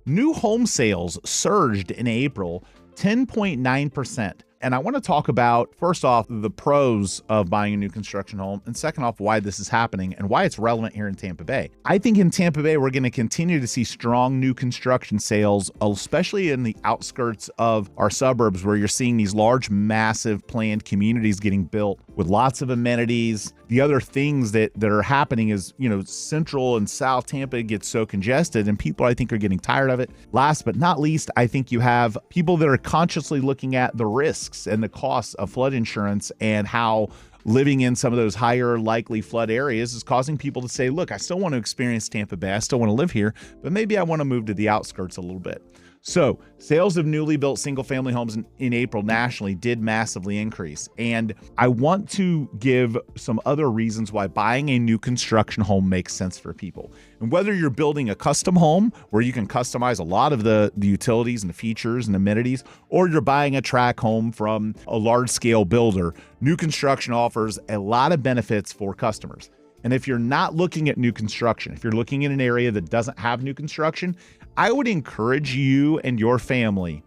New home sales surged in April 10.9%. And I want to talk about, first off, the pros of buying a new construction home, and second off, why this is happening and why it's relevant here in Tampa Bay. I think in Tampa Bay, we're going to continue to see strong new construction sales, especially in the outskirts of our suburbs where you're seeing these large, massive planned communities getting built with lots of amenities. The other things that are happening is, Central and South Tampa gets so congested and people, I think, are getting tired of it. Last but not least, I think you have people that are consciously looking at the risks and the costs of flood insurance and how living in some of those higher likely flood areas is causing people to say, look, I still want to experience Tampa Bay. I still want to live here, but maybe I want to move to the outskirts a little bit. So sales of newly built single-family homes in April nationally did massively increase. And I want to give some other reasons why buying a new construction home makes sense for people. And whether you're building a custom home where you can customize a lot of the utilities and the features and amenities, or you're buying a tract home from a large-scale builder, new construction offers a lot of benefits for customers. And if you're not looking at new construction, if you're looking in an area that doesn't have new construction, I would encourage you and your family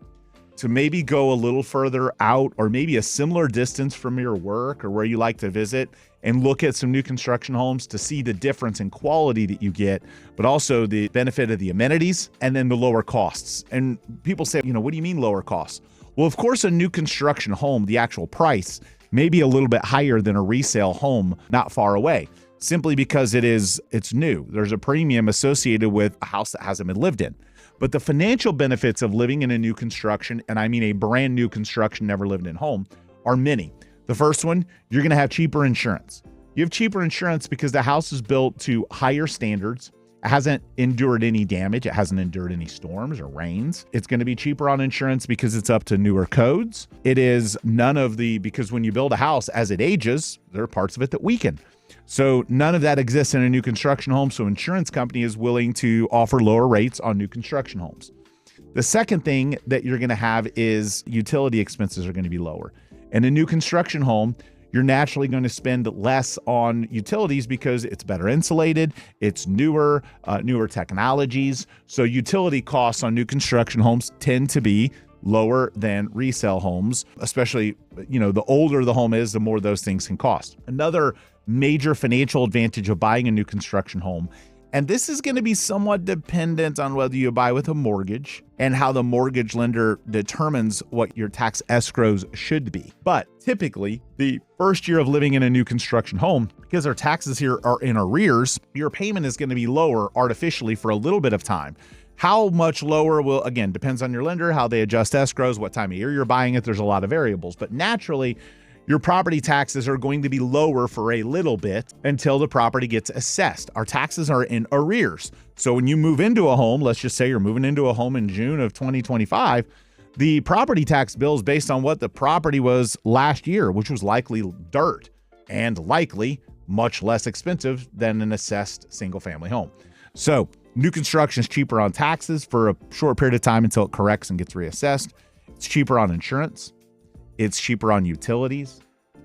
to maybe go a little further out or maybe a similar distance from your work or where you like to visit and look at some new construction homes to see the difference in quality that you get, but also the benefit of the amenities and then the lower costs. And people say, what do you mean lower costs? Well, of course, a new construction home, the actual price may be a little bit higher than a resale home not far away, simply because it's new. There's a premium associated with a house that hasn't been lived in. But the financial benefits of living in a new construction, and I mean a brand new construction, never lived in home, are many. The first one, you're going to have cheaper insurance. You have cheaper insurance because the house is built to higher standards. It hasn't endured any damage. It hasn't endured any storms or rains. It's going to be cheaper on insurance because it's up to newer codes. It is because when you build a house, as it ages, there are parts of it that weaken. So none of that exists in a new construction home. So insurance company is willing to offer lower rates on new construction homes. The second thing that you're going to have is utility expenses are going to be lower. In a new construction home, you're naturally going to spend less on utilities because it's better insulated, it's newer technologies. So utility costs on new construction homes tend to be lower than resale homes, especially, the older the home is, the more those things can cost. Another major financial advantage of buying a new construction home, and this is going to be somewhat dependent on whether you buy with a mortgage and how the mortgage lender determines what your tax escrows should be. But typically, the first year of living in a new construction home, because our taxes here are in arrears, your payment is going to be lower artificially for a little bit of time. How much lower again, depends on your lender, how they adjust escrows, what time of year you're buying it. There's a lot of variables, but naturally, your property taxes are going to be lower for a little bit until the property gets assessed. Our taxes are in arrears. So when you move into a home, let's just say you're moving into a home in June of 2025, the property tax bill is based on what the property was last year, which was likely dirt and likely much less expensive than an assessed single-family home. So new construction is cheaper on taxes for a short period of time until it corrects and gets reassessed. It's cheaper on insurance. It's cheaper on utilities.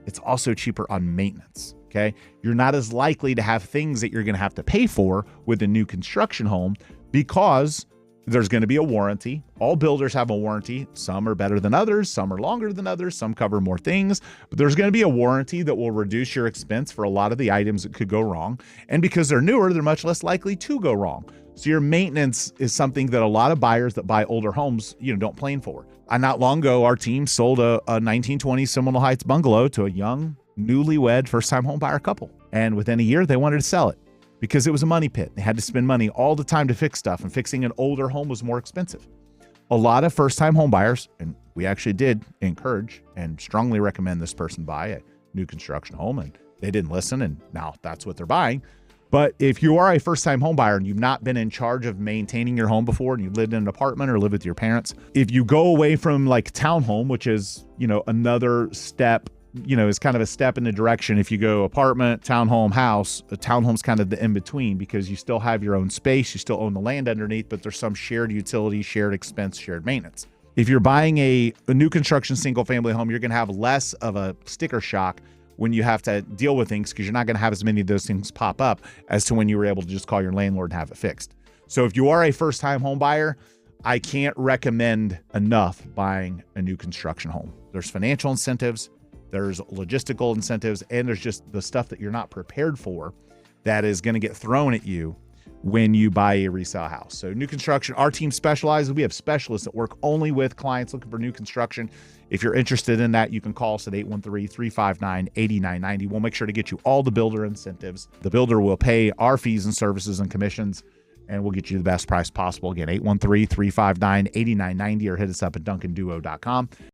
It's also cheaper on maintenance, okay? You're not as likely to have things that you're going to have to pay for with a new construction home because there's going to be a warranty. All builders have a warranty. Some are better than others. Some are longer than others. Some cover more things. But there's going to be a warranty that will reduce your expense for a lot of the items that could go wrong. And because they're newer, they're much less likely to go wrong. So your maintenance is something that a lot of buyers that buy older homes, don't plan for. Not long ago, our team sold a 1920 Seminole Heights bungalow to a young, newlywed, first-time home buyer couple. And within a year, they wanted to sell it because it was a money pit. They had to spend money all the time to fix stuff, and fixing an older home was more expensive. A lot of first-time home buyers, and we actually did encourage and strongly recommend this person buy a new construction home, and they didn't listen, and now that's what they're buying. But if you are a first-time home buyer and you've not been in charge of maintaining your home before and you lived in an apartment or live with your parents, if you go away from like townhome, which is, another step, is kind of a step in the direction. If you go apartment, townhome, house, a townhome's kind of the in-between because you still have your own space, you still own the land underneath, but there's some shared utility, shared expense, shared maintenance. If you're buying a new construction single-family home, you're going to have less of a sticker shock when you have to deal with things because you're not going to have as many of those things pop up as to when you were able to just call your landlord and have it fixed. So if you are a first-time home buyer, I can't recommend enough buying a new construction home. There's financial incentives, there's logistical incentives, and there's just the stuff that you're not prepared for that is going to get thrown at you when you buy a resale house. So new construction, our team specializes. We have specialists that work only with clients looking for new construction. If you're interested in that, you can call us at 813-359-8990. We'll make sure to get you all the builder incentives. The builder will pay our fees and services and commissions, and we'll get you the best price possible. Again, 813-359-8990, or hit us up at duncanduo.com.